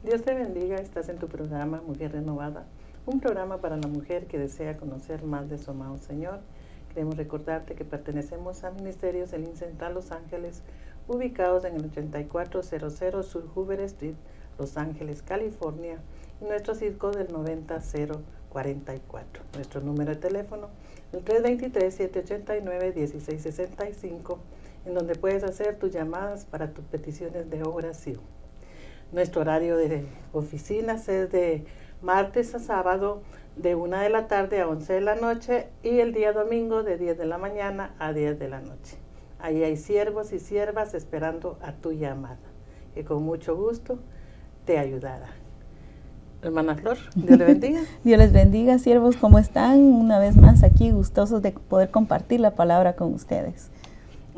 Dios te bendiga, estás en tu programa Mujer Renovada, un programa para la mujer que desea conocer más de su amado Señor. Queremos recordarte que pertenecemos a Ministerios El Central Los Ángeles, ubicados en el 8400 Sur Hoover Street, Los Ángeles, California, y nuestro zip code del 90044. Nuestro número de teléfono, el 323-789-1665, en donde puedes hacer tus llamadas para tus peticiones de oración. Nuestro horario de oficinas es de martes a sábado de 1 de la tarde a 11 de la noche y el día domingo de 10 de la mañana a 10 de la noche. Ahí hay siervos y siervas esperando a tu llamada, que con mucho gusto te ayudará. Hermana Flor, Dios le bendiga. Dios les bendiga, siervos, ¿cómo están? Una vez más aquí, gustosos de poder compartir la palabra con ustedes.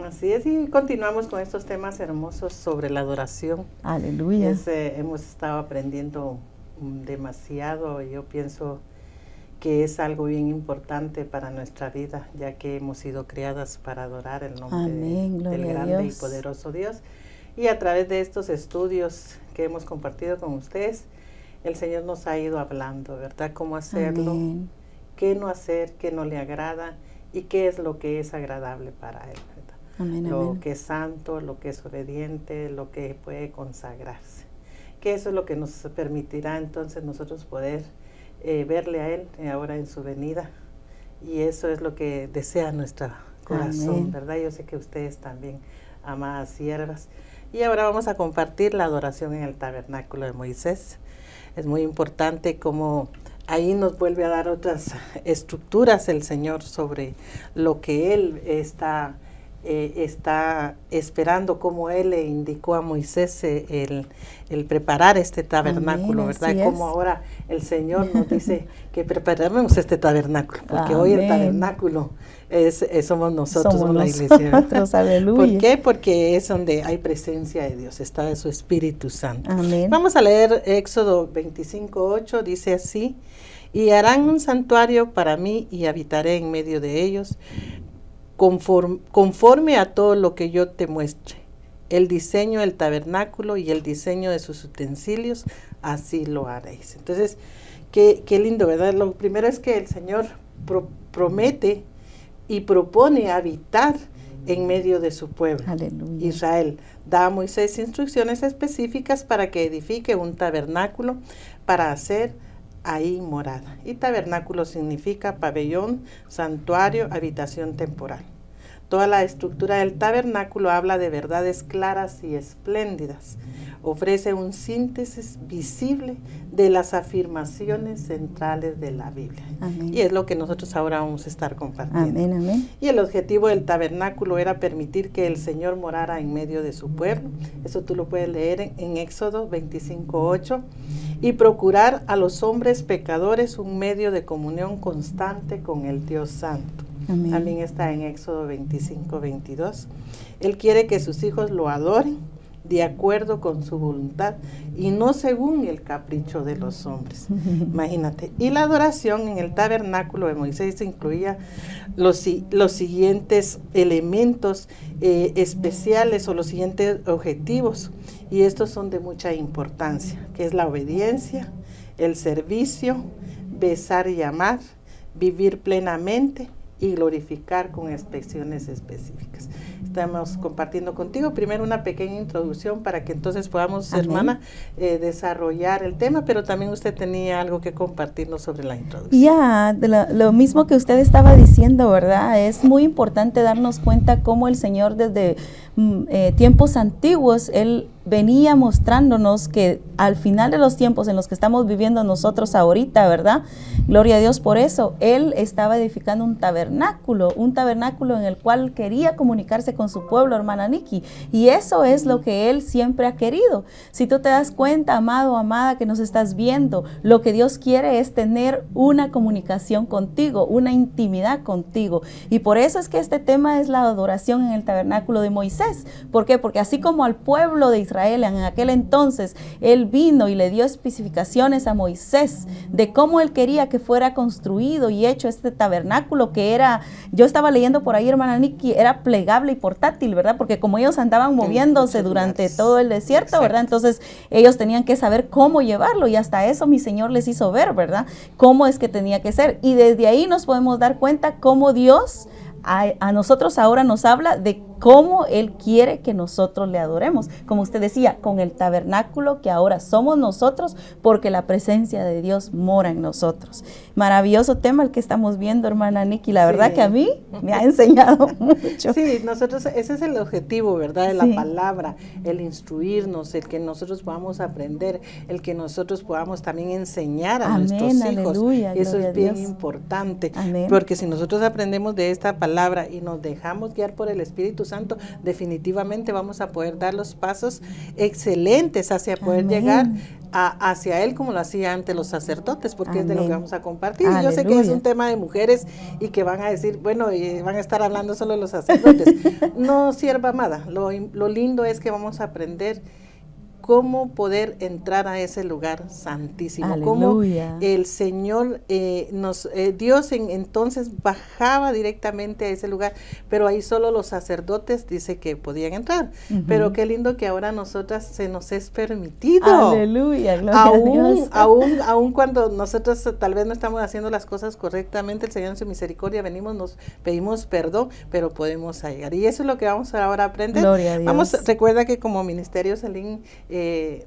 Así es, y continuamos con estos temas hermosos sobre la adoración. Aleluya. Hemos estado aprendiendo demasiado, y yo pienso que es algo bien importante para nuestra vida, ya que hemos sido criadas para adorar el nombre del grande y poderoso Dios. Y a través de estos estudios que hemos compartido con ustedes, el Señor nos ha ido hablando, ¿verdad? Cómo hacerlo, Amén. Qué no hacer, qué no le agrada y qué es lo que es agradable para Él, ¿verdad? Amén, Lo amén. que es santo, lo que es obediente, lo que puede consagrarse. Que eso es lo que nos permitirá entonces nosotros poder verle a Él ahora en su venida. Y eso es lo que desea nuestro corazón, Amén. ¿verdad? Yo sé que ustedes también, amadas siervas. Y ahora vamos a compartir la adoración en el tabernáculo de Moisés. Es muy importante como ahí nos vuelve a dar otras estructuras el Señor sobre lo que Él está esperando, como Él le indicó a Moisés el preparar este tabernáculo. Amén, ¿verdad? Como ahora el Señor nos dice que preparemos este tabernáculo, porque Amén. Hoy el tabernáculo somos nosotros, somos la iglesia. Aleluya. ¿Por qué? Porque es donde hay presencia de Dios, está de su Espíritu Santo. Amén. Vamos a leer Éxodo 25:8, dice así: y harán un santuario para mí y habitaré en medio de ellos, conforme a todo lo que yo te muestre. El diseño del tabernáculo y el diseño de sus utensilios, así lo haréis. Entonces, qué lindo, ¿verdad? Lo primero es que el Señor promete y propone habitar en medio de su pueblo. Aleluya. Israel da a Moisés instrucciones específicas para que edifique un tabernáculo para hacer ahí morada. Y tabernáculo significa pabellón, santuario, habitación temporal. Toda la estructura del tabernáculo habla de verdades claras y espléndidas. Ofrece un síntesis visible de las afirmaciones centrales de la Biblia. Amén. Y es lo que nosotros ahora vamos a estar compartiendo. Amén, amén. Y el objetivo del tabernáculo era permitir que el Señor morara en medio de su pueblo. Eso tú lo puedes leer en Éxodo 25:8. Y procurar a los hombres pecadores un medio de comunión constante con el Dios Santo. Amén. También está en Éxodo 25:22. Él quiere que sus hijos lo adoren de acuerdo con su voluntad y no según el capricho de los hombres. Imagínate. Y la adoración en el tabernáculo de Moisés incluía los siguientes elementos especiales o los siguientes objetivos, y estos son de mucha importancia, que es la obediencia, el servicio, besar y amar, vivir plenamente y glorificar con expresiones específicas. Estamos compartiendo contigo primero una pequeña introducción para que entonces podamos, Amén. Hermana, desarrollar el tema, pero también usted tenía algo que compartirnos sobre la introducción. Ya, lo mismo que usted estaba diciendo, ¿verdad? Es muy importante darnos cuenta cómo el Señor desde tiempos antiguos, Él venía mostrándonos que al final de los tiempos en los que estamos viviendo nosotros ahorita, ¿verdad? Gloria a Dios por eso. Él estaba edificando un tabernáculo en el cual quería comunicarse con su pueblo, hermana Nikki. Y eso es lo que Él siempre ha querido. Si tú te das cuenta, amado, amada, que nos estás viendo, lo que Dios quiere es tener una comunicación contigo, una intimidad contigo. Y por eso es que este tema es la adoración en el tabernáculo de Moisés. ¿Por qué? Porque así como al pueblo de Israel en aquel entonces, Él vino y le dio especificaciones a Moisés de cómo Él quería que que fuera construido y hecho este tabernáculo que era, yo estaba leyendo por ahí, hermana Nikki, era plegable y portátil, ¿verdad? Porque como ellos andaban moviéndose durante todo el desierto, exacto, ¿verdad? Entonces ellos tenían que saber cómo llevarlo y hasta eso mi Señor les hizo ver, ¿verdad? Cómo es que tenía que ser. Y desde ahí nos podemos dar cuenta cómo Dios a nosotros ahora nos habla de cómo Él quiere que nosotros le adoremos. Como usted decía, con el tabernáculo que ahora somos nosotros, porque la presencia de Dios mora en nosotros. Maravilloso tema el que estamos viendo, hermana Nikki. La verdad que a mí me ha enseñado mucho. Sí, nosotros, ese es el objetivo, ¿verdad? De la palabra, el instruirnos, el que nosotros podamos aprender, el que nosotros podamos también enseñar a nuestros hijos. Aleluya, eso es bien importante, porque si nosotros aprendemos de esta palabra y nos dejamos guiar por el Espíritu Santo, definitivamente vamos a poder dar los pasos excelentes hacia poder llegar hacia Él como lo hacía antes los sacerdotes, porque es de lo que vamos a compartir. Yo sé que es un tema de mujeres y que van a decir, bueno, van a estar hablando solo de los sacerdotes. No, sierva amada, lo lindo es que vamos a aprender cómo poder entrar a ese lugar santísimo, cómo el Señor Dios entonces bajaba directamente a ese lugar, pero ahí solo los sacerdotes dice que podían entrar, pero qué lindo que ahora nosotras se nos es permitido. Aleluya, gloria a Dios. Aún cuando nosotros tal vez no estamos haciendo las cosas correctamente, el Señor en su misericordia venimos, nos pedimos perdón, pero podemos llegar, y eso es lo que vamos ahora a aprender. Gloria a Dios. Recuerda que como Ministerio Selín,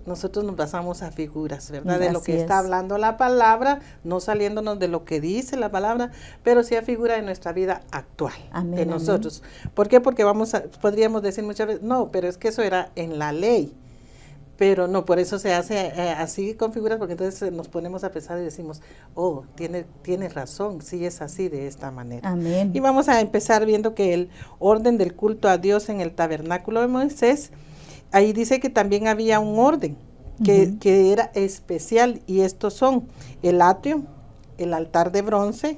nosotros nos basamos a figuras, ¿verdad? De lo que está hablando la palabra, no saliéndonos de lo que dice la palabra, pero sí a figura de nuestra vida actual, de nosotros. ¿Por qué? Porque podríamos decir muchas veces, no, pero es que eso era en la ley, pero no, por eso se hace así con figuras, porque entonces nos ponemos a pensar y decimos, oh, tiene razón, sí es así de esta manera. Amén. Y vamos a empezar viendo que el orden del culto a Dios en el tabernáculo de Moisés, ahí dice que también había un orden que era especial, y estos son el atrio, el altar de bronce,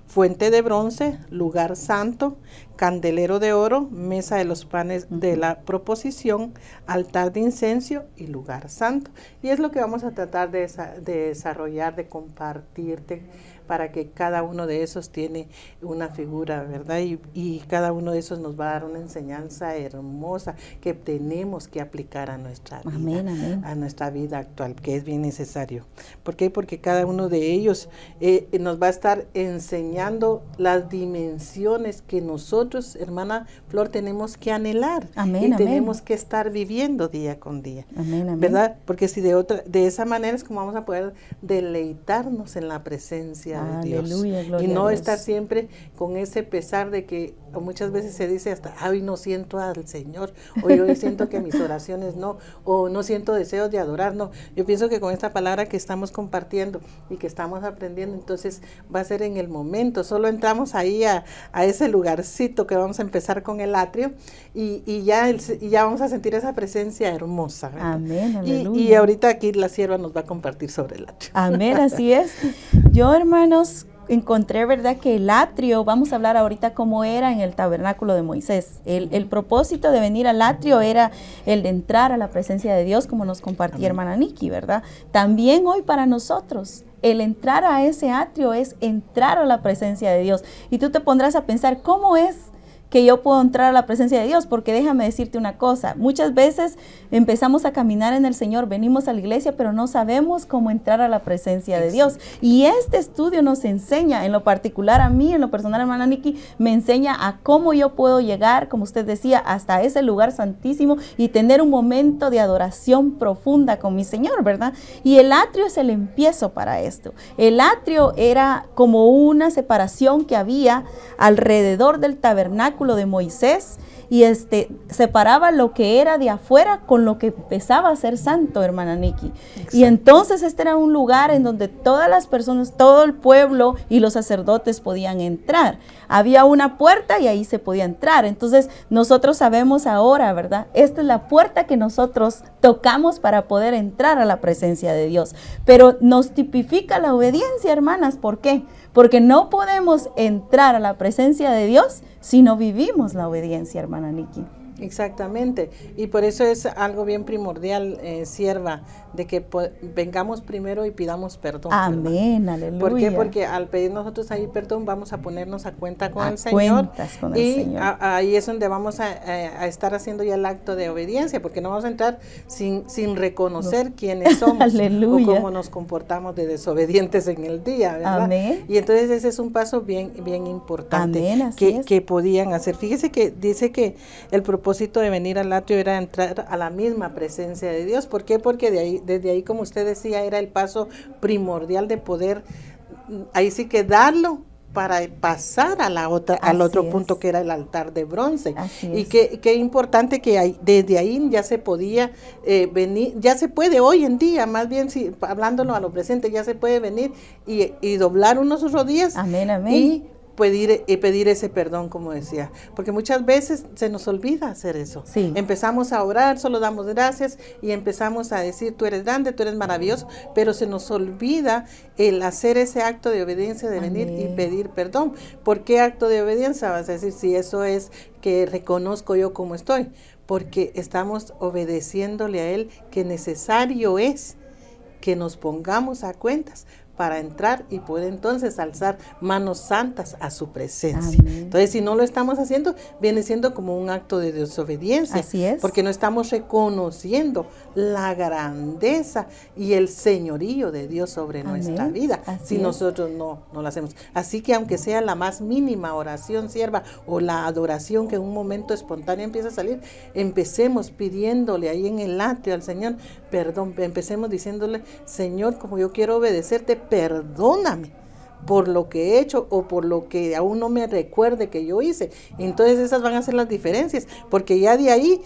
fuente de bronce, lugar santo, candelero de oro, mesa de los panes de la proposición, altar de incienso y lugar santo. Y es lo que vamos a tratar de desarrollar, de compartirte, para que cada uno de esos tiene una figura, ¿verdad? Y cada uno de esos nos va a dar una enseñanza hermosa que tenemos que aplicar a nuestra vida, a nuestra vida actual, que es bien necesario. ¿Por qué? Porque cada uno de ellos nos va a estar enseñando las dimensiones que nosotros, hermana Flor, tenemos que anhelar y tenemos que estar viviendo día con día, ¿verdad? Porque si de esa manera es como vamos a poder deleitarnos en la presencia de Dios. Y no estar siempre con ese pesar de que muchas veces se dice hasta, hoy no siento al Señor, hoy siento que mis oraciones no, o no siento deseos de adorar, no. Yo pienso que con esta palabra que estamos compartiendo y que estamos aprendiendo, entonces va a ser en el momento, solo entramos ahí a ese lugarcito que vamos a empezar con el atrio y ya vamos a sentir esa presencia hermosa, ¿verdad? Amén, aleluya. Y ahorita aquí la sierva nos va a compartir sobre el atrio. Amén, así es. Yo, hermanos, encontré, ¿verdad?, que el atrio, vamos a hablar ahorita cómo era en el tabernáculo de Moisés. El propósito de venir al atrio era el de entrar a la presencia de Dios, como nos compartía hermana Nikki, ¿verdad? También hoy para nosotros, el entrar a ese atrio es entrar a la presencia de Dios. Y tú te pondrás a pensar, ¿cómo es que yo puedo entrar a la presencia de Dios? Porque déjame decirte una cosa, muchas veces empezamos a caminar en el Señor, venimos a la iglesia, pero no sabemos cómo entrar a la presencia de Dios. Y este estudio nos enseña, en lo particular a mí, en lo personal, hermana Nikki, me enseña a cómo yo puedo llegar, como usted decía, hasta ese lugar santísimo y tener un momento de adoración profunda con mi Señor, ¿verdad? Y el atrio es el empiezo para esto. El atrio era como una separación que había alrededor del tabernáculo de Moisés y separaba lo que era de afuera con lo que empezaba a ser santo, hermana Nikki. Exacto. Y entonces este era un lugar en donde todas las personas, todo el pueblo y los sacerdotes podían entrar. Había una puerta y ahí se podía entrar. Entonces nosotros sabemos ahora, ¿verdad? Esta es la puerta que nosotros tocamos para poder entrar a la presencia de Dios. Pero nos tipifica la obediencia, hermanas. ¿Por qué? Porque no podemos entrar a la presencia de Dios si no vivimos la obediencia, hermana Nikki. Exactamente, y por eso es algo bien primordial, sierva, de que vengamos primero y pidamos perdón. Amén, ¿verdad? aleluya. ¿Por qué? Porque al pedir nosotros ahí perdón vamos a ponernos a cuenta con el Señor. Con el y Señor. Ahí es donde vamos a estar haciendo ya el acto de obediencia, porque no vamos a entrar sin reconocer quiénes somos aleluya. o cómo nos comportamos de desobedientes en el día, ¿verdad? Amén. Y entonces ese es un paso bien importante. Amén, que podían hacer. Fíjese que dice que el propósito de venir al atrio era entrar a la misma presencia de Dios. ¿Por qué? Porque desde ahí, como usted decía, era el paso primordial de poder, ahí sí que darlo para pasar a al otro punto que era el altar de bronce. Y qué importante que desde ahí ya se podía venir, ya se puede hoy en día, más bien si hablándolo a lo presente, ya se puede venir y doblar unos rodillas. Amén, amén. Y pedir ese perdón, como decía, porque muchas veces se nos olvida hacer eso. Sí. Empezamos a orar, solo damos gracias y empezamos a decir, tú eres grande, tú eres maravilloso, pero se nos olvida el hacer ese acto de obediencia, de venir y pedir perdón. ¿Por qué acto de obediencia? Vas a decir, si eso es que reconozco yo como estoy, porque estamos obedeciéndole a Él, que necesario es que nos pongamos a cuentas para entrar y poder entonces alzar manos santas a su presencia. Amén. Entonces, si no lo estamos haciendo, viene siendo como un acto de desobediencia. Así es. Porque no estamos reconociendo la grandeza y el señorío de Dios sobre Amén. Nuestra vida. Así si nosotros no lo hacemos. Así que aunque sea la más mínima oración, sierva, o la adoración que en un momento espontáneo empieza a salir, empecemos pidiéndole ahí en el atrio al Señor perdón. Empecemos diciéndole, Señor, como yo quiero obedecerte, perdóname por lo que he hecho o por lo que aún no me recuerde que yo hice. Entonces esas van a ser las diferencias, porque ya de ahí,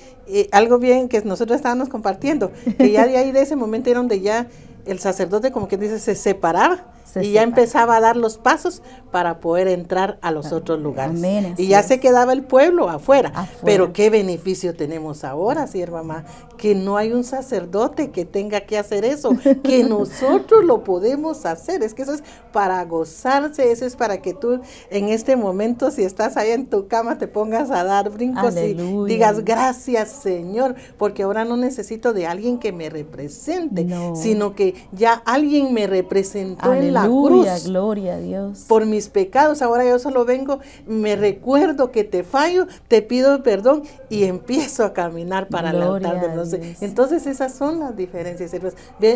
algo bien que nosotros estábamos compartiendo, que ya de ahí, de ese momento era donde ya el sacerdote, como que dice, se separaba y ya empezaba a dar los pasos para poder entrar a los otros lugares. Amén, y ya se quedaba el pueblo afuera. Pero qué beneficio tenemos ahora, sierva mamá, que no hay un sacerdote que tenga que hacer eso, que nosotros lo podemos hacer. Es que eso es para gozarse, eso es para que tú en este momento, si estás ahí en tu cama, te pongas a dar brincos. Aleluya. Y digas, gracias Señor, porque ahora no necesito de alguien que me represente, sino que ya alguien me representó. Aleluya. En la cruz. Gloria a Dios. Por mis pecados, ahora yo solo vengo, me recuerdo que te fallo, te pido perdón y empiezo a caminar para el altar de bronce. Entonces esas son las diferencias.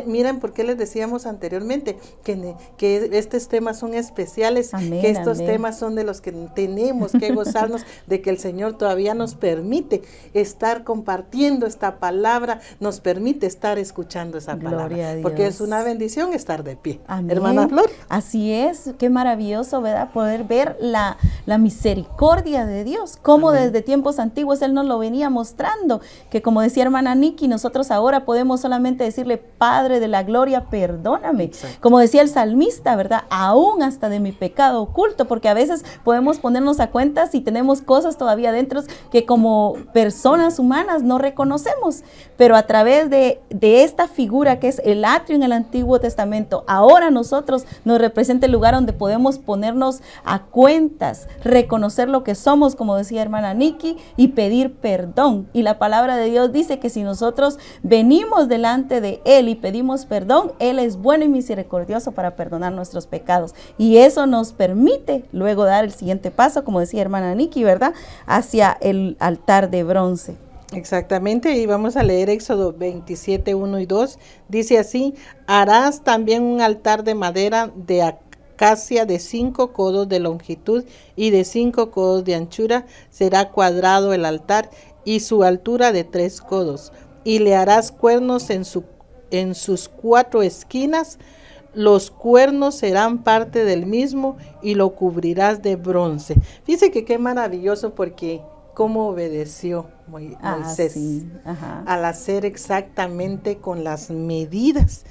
Miren por qué les decíamos anteriormente que estos temas son especiales, amén, que estos temas son de los que tenemos que gozarnos, de que el Señor todavía nos permite estar compartiendo esta palabra, nos permite estar escuchando esa palabra, porque es una bendición estar de pie. Amén. Hermana Flor. Así es, qué maravilloso, ¿verdad? Poder ver la misericordia de Dios, cómo amén. Desde tiempos antiguos Él nos lo venía mostrando, que como decía hermana Nikki, nosotros ahora podemos solamente decirle, Padre de la gloria, perdóname. Exacto. Como decía el salmista, ¿verdad? Aún hasta de mi pecado oculto, porque a veces podemos ponernos a cuentas y tenemos cosas todavía dentro que como personas humanas no reconocemos, pero a través de esta figura que es el atrio en el Antiguo Testamento, ahora nosotros nos representa el lugar donde podemos ponernos a cuentas, reconocer lo que somos, como decía hermana Nikki, y pedir perdón. Y la palabra de Dios dice que si nosotros venimos delante de Él y pedimos perdón, Él es bueno y misericordioso para perdonar nuestros pecados. Y eso nos permite luego dar el siguiente paso, como decía hermana Nikki, ¿verdad? Hacia el altar de bronce. Exactamente, y vamos a leer Éxodo 27, 1 y 2. Dice así, harás también un altar de madera de acacia de 5 codos de longitud y de 5 codos de anchura. Será cuadrado el altar y su altura de 3 codos. Y le harás cuernos en sus 4 esquinas. Los cuernos serán parte del mismo y lo cubrirás de bronce. Fíjese que qué maravilloso, porque cómo obedeció Moisés al hacer exactamente con las medidas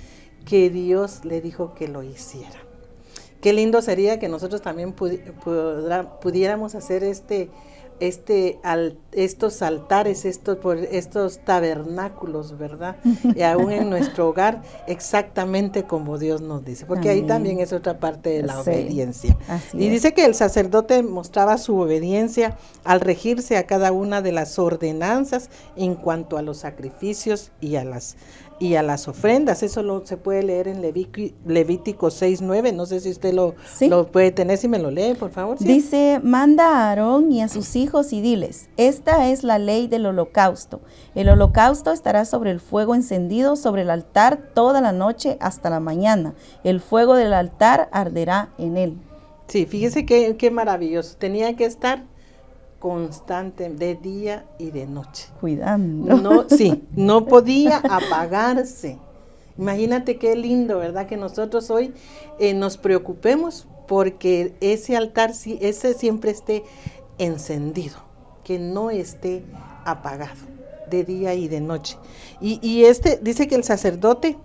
que Dios le dijo que lo hiciera. Qué lindo sería que nosotros también pudiéramos hacer estos altares, estos tabernáculos, ¿verdad? Y aún en nuestro hogar, exactamente como Dios nos dice, porque ahí también es otra parte de la obediencia. Y dice que el sacerdote mostraba su obediencia al regirse a cada una de las ordenanzas en cuanto a los sacrificios y a las ofrendas. Eso se puede leer en Levítico 6:9. No sé si usted lo puede tener, si me lo lee, por favor. ¿Sí? Dice, manda a Aarón y a sus hijos y diles, esta es la ley del holocausto. El holocausto estará sobre el fuego encendido sobre el altar toda la noche hasta la mañana. El fuego del altar arderá en él. Sí, fíjese qué maravilloso. Tenía que estar constante de día y de noche. Cuidando. No podía apagarse. Imagínate qué lindo, ¿verdad? Que nosotros hoy nos preocupemos porque ese altar, ese siempre esté encendido, que no esté apagado de día y de noche. Y dice que el sacerdote,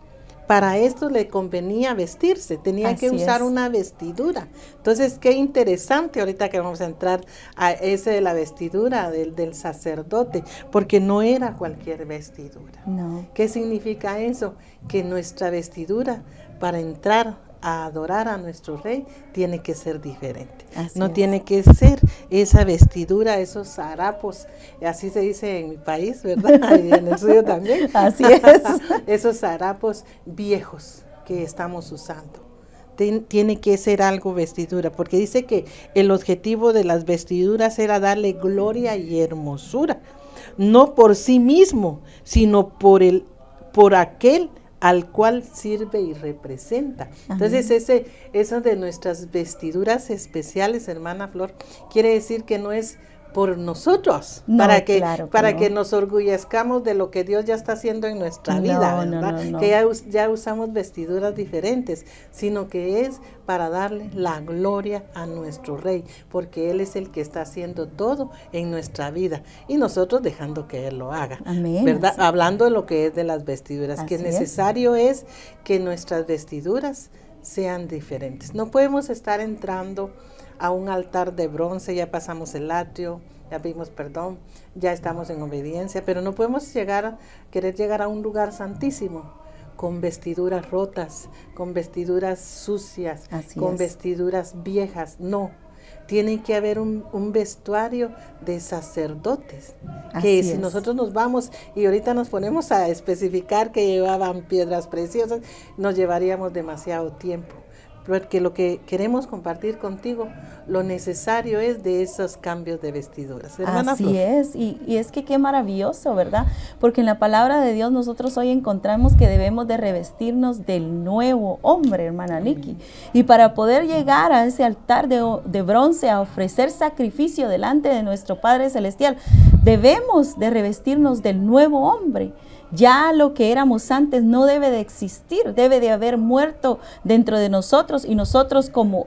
para esto le convenía vestirse, tenía que usar una vestidura. Entonces, qué interesante ahorita que vamos a entrar a ese de la vestidura del sacerdote, porque no era cualquier vestidura. No. ¿Qué significa eso? Que nuestra vestidura para entrar a adorar a nuestro Rey tiene que ser diferente. Tiene que ser esa vestidura, esos harapos, así se dice en mi país, ¿verdad? Y en el suyo también. Así es. Esos harapos viejos que estamos usando. Tiene que ser algo vestidura, porque dice que el objetivo de las vestiduras era darle gloria y hermosura, no por sí mismo, sino por aquel al cual sirve y representa. Entonces, eso de nuestras vestiduras especiales, hermana Flor, quiere decir que no es por nosotros, para que nos orgullezcamos de lo que Dios ya está haciendo en nuestra vida, ¿verdad? No. Que ya usamos vestiduras diferentes, sino que es para darle la gloria a nuestro Rey, porque Él es el que está haciendo todo en nuestra vida y nosotros dejando que Él lo haga. Amén. ¿Verdad? Hablando de lo que es de las vestiduras, Así que necesario es que nuestras vestiduras sean diferentes. No podemos estar entrando a un altar de bronce, ya pasamos el atrio, ya estamos en obediencia, pero no podemos querer llegar a un lugar santísimo con vestiduras rotas, con vestiduras sucias, vestiduras viejas. No, tiene que haber un vestuario de sacerdotes, que si nosotros nos vamos y ahorita nos ponemos a especificar que llevaban piedras preciosas, nos llevaríamos demasiado tiempo. Porque lo que queremos compartir contigo, lo necesario es de esos cambios de vestiduras. Hermana Así Flor. es, y es que qué maravilloso, ¿verdad? Porque en la palabra de Dios nosotros hoy encontramos que debemos de revestirnos del nuevo hombre, hermana Nikki. Y para poder llegar a ese altar de bronce, a ofrecer sacrificio delante de nuestro Padre Celestial, debemos de revestirnos del nuevo hombre. Ya lo que éramos antes no debe de existir, debe de haber muerto dentro de nosotros, y nosotros como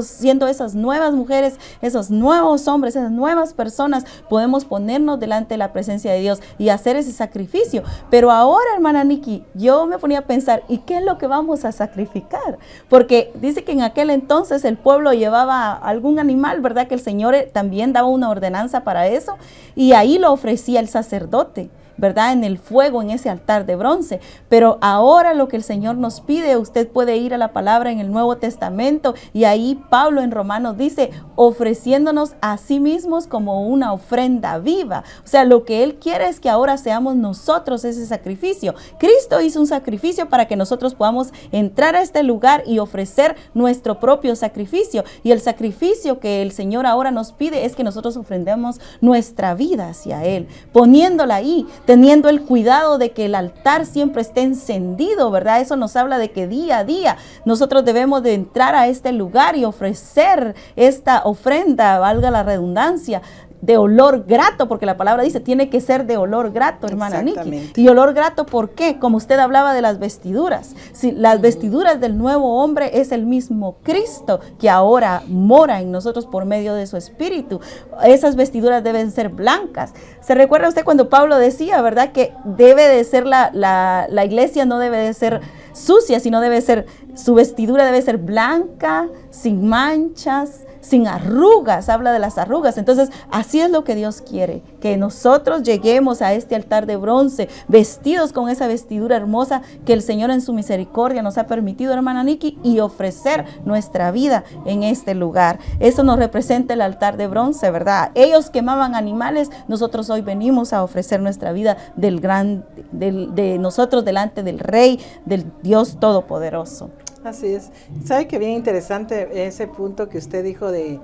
siendo esas nuevas mujeres, esos nuevos hombres, esas nuevas personas, podemos ponernos delante de la presencia de Dios y hacer ese sacrificio. Pero ahora, hermana Nikki, yo me ponía a pensar, ¿y qué es lo que vamos a sacrificar? Porque dice que en aquel entonces el pueblo llevaba algún animal, ¿verdad? Que el Señor también daba una ordenanza para eso, y ahí lo ofrecía el sacerdote, ¿verdad? En el fuego, en ese altar de bronce. Pero ahora lo que el Señor nos pide, usted puede ir a la palabra en el Nuevo Testamento, y ahí Pablo en Romanos dice, ofreciéndonos a sí mismos como una ofrenda viva. O sea, lo que Él quiere es que ahora seamos nosotros ese sacrificio. Cristo hizo un sacrificio para que nosotros podamos entrar a este lugar y ofrecer nuestro propio sacrificio. Y el sacrificio que el Señor ahora nos pide es que nosotros ofrendemos nuestra vida hacia Él, poniéndola ahí, teniendo el cuidado de que el altar siempre esté encendido, ¿verdad? Eso nos habla de que día a día nosotros debemos de entrar a este lugar y ofrecer esta ofrenda, valga la redundancia, de olor grato, porque la palabra dice, tiene que ser de olor grato, hermana Nikki. Y olor grato, ¿por qué? Como usted hablaba de las vestiduras. Si las vestiduras del nuevo hombre es el mismo Cristo que ahora mora en nosotros por medio de su Espíritu. Esas vestiduras deben ser blancas. ¿Se recuerda usted cuando Pablo decía, verdad, que debe de ser la iglesia no debe de ser sucia, sino debe ser, su vestidura debe ser blanca, sin manchas, sin arrugas, habla de las arrugas. Entonces, así es lo que Dios quiere, que nosotros lleguemos a este altar de bronce, vestidos con esa vestidura hermosa que el Señor en su misericordia nos ha permitido, hermana Nikki, y ofrecer nuestra vida en este lugar. Eso nos representa el altar de bronce, ¿verdad? Ellos quemaban animales, nosotros hoy venimos a ofrecer nuestra vida de nosotros delante del Rey, del Dios Todopoderoso. Así es. ¿Sabe qué bien interesante ese punto que usted dijo de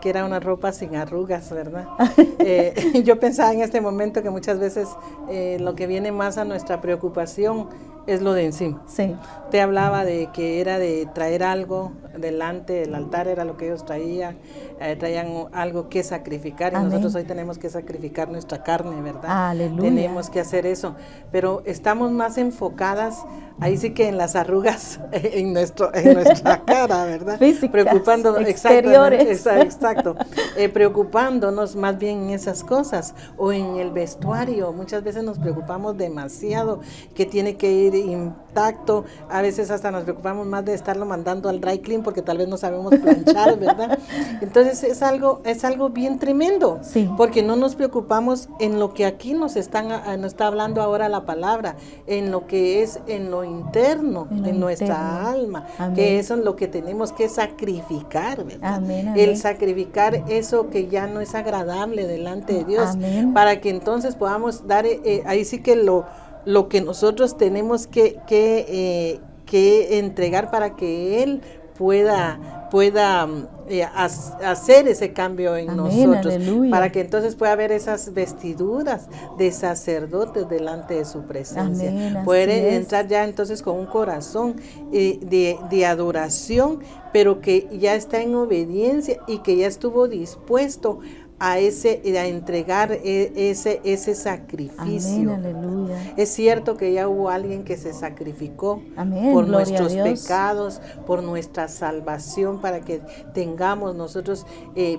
que era una ropa sin arrugas, ¿verdad? Yo pensaba en este momento que muchas veces lo que viene más a nuestra preocupación es lo de encima. Sí. Te hablaba de que era de traer algo delante del altar, era lo que ellos traían algo que sacrificar, y Amén. nosotros hoy tenemos que sacrificar nuestra carne, ¿verdad? Aleluya. Tenemos que hacer eso, pero estamos más enfocadas, ahí sí que en las arrugas en nuestra cara, ¿verdad? Físicas, preocupándonos, exteriores. exacto, preocupándonos más bien en esas cosas, o en el vestuario. Muchas veces nos preocupamos demasiado, que tiene que ir intacto, a veces hasta nos preocupamos más de estarlo mandando al dry clean porque tal vez no sabemos planchar, ¿verdad? Entonces es algo bien tremendo, sí, porque no nos preocupamos en lo que aquí nos está hablando ahora la palabra, en lo que es en lo interno, en nuestra alma. Amén. Que eso es lo que tenemos que sacrificar, ¿verdad? Amén, amén. El sacrificar eso que ya no es agradable delante de Dios, amén, para que entonces podamos dar, ahí sí que lo que nosotros tenemos que entregar para que Él pueda hacer ese cambio en amén, nosotros, aleluya, para que entonces pueda haber esas vestiduras de sacerdotes delante de su presencia, amén, poder entrar ya entonces con un corazón de adoración, pero que ya está en obediencia y que ya estuvo dispuesto a entregar ese sacrificio. Amén, aleluya. Es cierto que ya hubo alguien que se sacrificó, amén, por nuestros pecados, por nuestra salvación, para que tengamos nosotros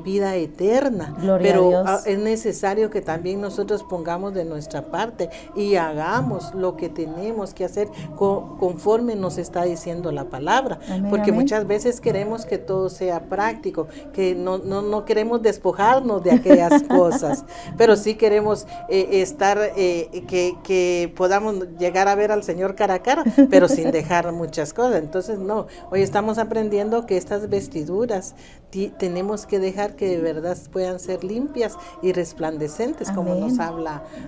vida eterna. Gloria pero a Dios. Es necesario que también nosotros pongamos de nuestra parte y hagamos lo que tenemos que hacer conforme nos está diciendo la palabra, amén, porque amén, muchas veces queremos que todo sea práctico, que no queremos despojarnos de aquellas cosas, pero sí queremos que podamos llegar a ver al Señor cara a cara, pero sin dejar muchas cosas. Entonces no, hoy estamos aprendiendo que estas vestiduras tenemos que dejar que de verdad puedan ser limpias y resplandecentes, amén, como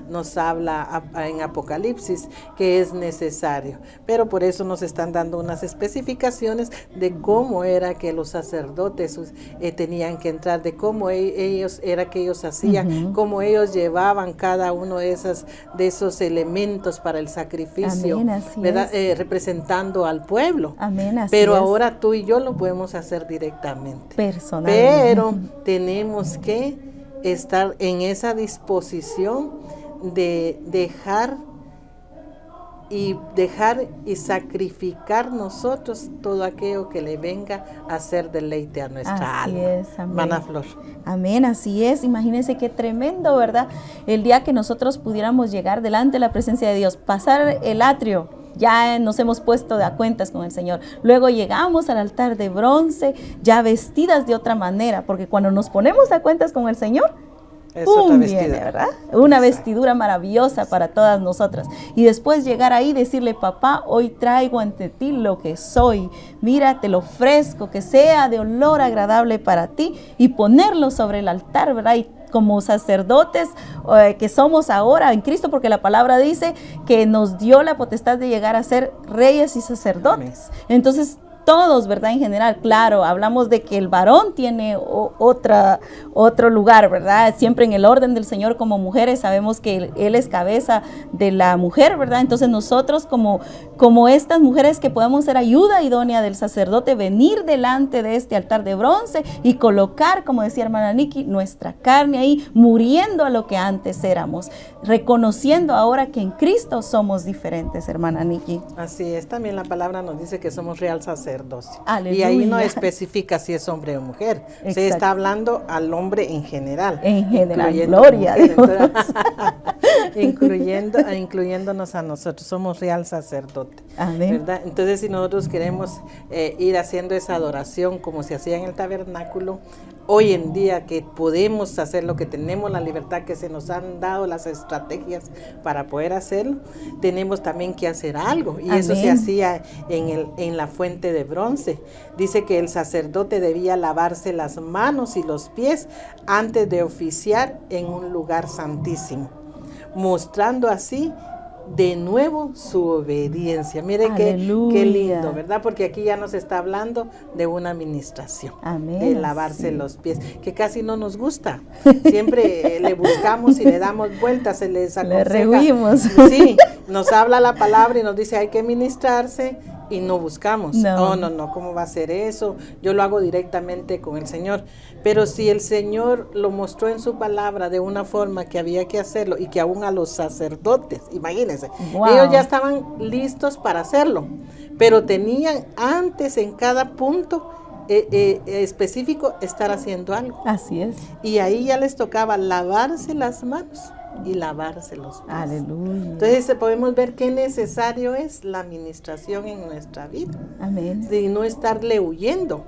nos habla en Apocalipsis que es necesario, pero por eso nos están dando unas especificaciones de cómo era que los sacerdotes tenían que entrar, de cómo ellos hacían, cómo ellos llevaban cada uno de esos elementos para el sacrificio, amén, así ¿verdad? Representando al pueblo. Amén, así pero es. Ahora tú y yo lo podemos hacer directamente. Personalmente. Pero tenemos que estar en esa disposición de dejar y sacrificar nosotros todo aquello que le venga a hacer deleite a nuestra así alma. Es, amén. Hermana Flor. Amén, así es. Imagínense qué tremendo, ¿verdad? El día que nosotros pudiéramos llegar delante de la presencia de Dios, pasar el atrio, ya nos hemos puesto de a cuentas con el Señor. Luego llegamos al altar de bronce, ya vestidas de otra manera, porque cuando nos ponemos a cuentas con el Señor, es otra vestidura, viene, ¿verdad? Una vestidura maravillosa para todas nosotras. Y después llegar ahí y decirle, papá, hoy traigo ante ti lo que soy. Mira, te lo ofrezco, que sea de olor agradable para ti, y ponerlo sobre el altar, ¿verdad? Y como sacerdotes que somos ahora en Cristo, porque la palabra dice que nos dio la potestad de llegar a ser reyes y sacerdotes. Amén. Entonces, todos, ¿verdad? En general, claro, hablamos de que el varón tiene otro lugar, ¿verdad? Siempre en el orden del Señor como mujeres, sabemos que Él es cabeza de la mujer, ¿verdad? Entonces nosotros como estas mujeres que podemos ser ayuda idónea del sacerdote, venir delante de este altar de bronce y colocar, como decía hermana Nikki, nuestra carne ahí, muriendo a lo que antes éramos, reconociendo ahora que en Cristo somos diferentes, hermana Nikki. Así es, también la palabra nos dice que somos real sacerdote. sacerdocio. Aleluya. Y ahí no especifica si es hombre o mujer. Exacto. Se está hablando al hombre en general. En general, gloria a Dios. Incluyéndonos a nosotros, somos real sacerdote. Amén. ¿Verdad? Entonces, si nosotros queremos ir haciendo esa adoración como se hacía en el tabernáculo, hoy en día que podemos hacerlo, que tenemos la libertad, que se nos han dado las estrategias para poder hacerlo, tenemos también que hacer algo. Y eso se hacía en la fuente de bronce. Dice que el sacerdote debía lavarse las manos y los pies antes de oficiar en un lugar santísimo, mostrando así de nuevo su obediencia. Mire qué lindo, ¿verdad? Porque aquí ya nos está hablando de una administración. Amén. De lavarse los pies, que casi no nos gusta. Siempre le buscamos y le damos vueltas, se les aconseja. Le rehuimos. Sí, nos habla la palabra y nos dice hay que ministrarse y no buscamos. No, ¿cómo va a ser eso? Yo lo hago directamente con el Señor. Pero si el Señor lo mostró en su palabra de una forma que había que hacerlo y que aún a los sacerdotes, imagínense, ellos ya estaban listos para hacerlo, pero tenían antes en cada punto específico estar haciendo algo. Así es. Y ahí ya les tocaba lavarse las manos y lavarse los pies. Aleluya. Entonces podemos ver qué necesario es la administración en nuestra vida. Amén. Y no estarle huyendo.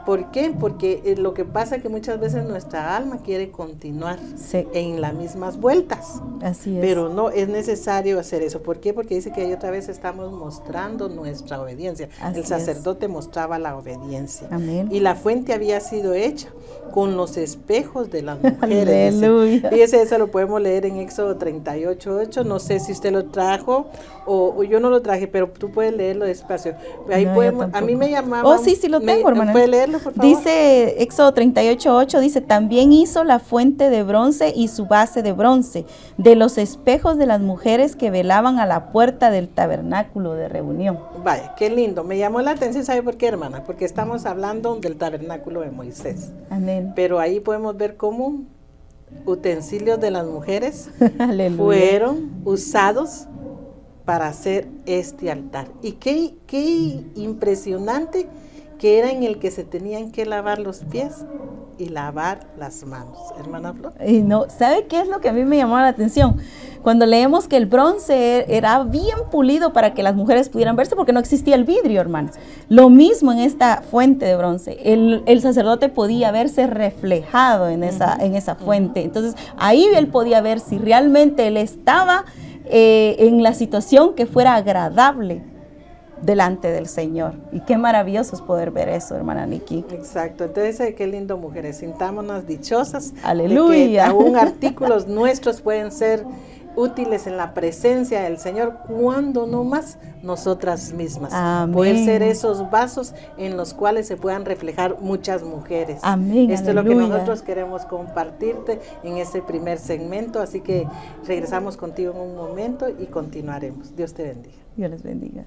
¿Por qué? Porque lo que pasa es que muchas veces nuestra alma quiere continuar en las mismas vueltas. Así es. Pero no es necesario hacer eso. ¿Por qué? Porque dice que ahí otra vez estamos mostrando nuestra obediencia. El sacerdote mostraba la obediencia. Amén. Y la fuente había sido hecha con los espejos de las mujeres. Aleluya. Fíjese, eso lo podemos leer en Éxodo 38:8. No sé si usted lo trajo o yo no lo traje, pero tú puedes leerlo despacio. Ahí podemos, a mí me llamaba. Oh, sí lo tengo, hermana. ¿Puede leerlo, por favor? Dice Éxodo 38:8, dice, también hizo la fuente de bronce y su base de bronce, de los espejos de las mujeres que velaban a la puerta del tabernáculo de reunión. Vaya, qué lindo. Me llamó la atención, ¿sabe por qué, hermana? Porque estamos hablando del tabernáculo de Moisés. Amén. Pero ahí podemos ver cómo utensilios de las mujeres fueron usados para hacer este altar. Y qué impresionante que era en el que se tenían que lavar los pies y lavar las manos. Hermana Flor. Y no, ¿sabe qué es lo que a mí me llamó la atención? Cuando leemos que el bronce era bien pulido para que las mujeres pudieran verse, porque no existía el vidrio, hermanos. Lo mismo en esta fuente de bronce. El sacerdote podía verse reflejado en esa fuente. Entonces, ahí él podía ver si realmente él estaba en la situación que fuera agradable delante del Señor. Y qué maravilloso es poder ver eso, hermana Nikki. Exacto. Entonces, qué lindo, mujeres. Sintámonos dichosas. Aleluya. De que aún artículos nuestros pueden ser útiles en la presencia del Señor, cuando no más nosotras mismas. Amén. Poder ser esos vasos en los cuales se puedan reflejar muchas mujeres. Amén. Esto Aleluya. es lo que nosotros queremos compartirte en este primer segmento, así que regresamos contigo en un momento y continuaremos. Dios te bendiga. Dios les bendiga.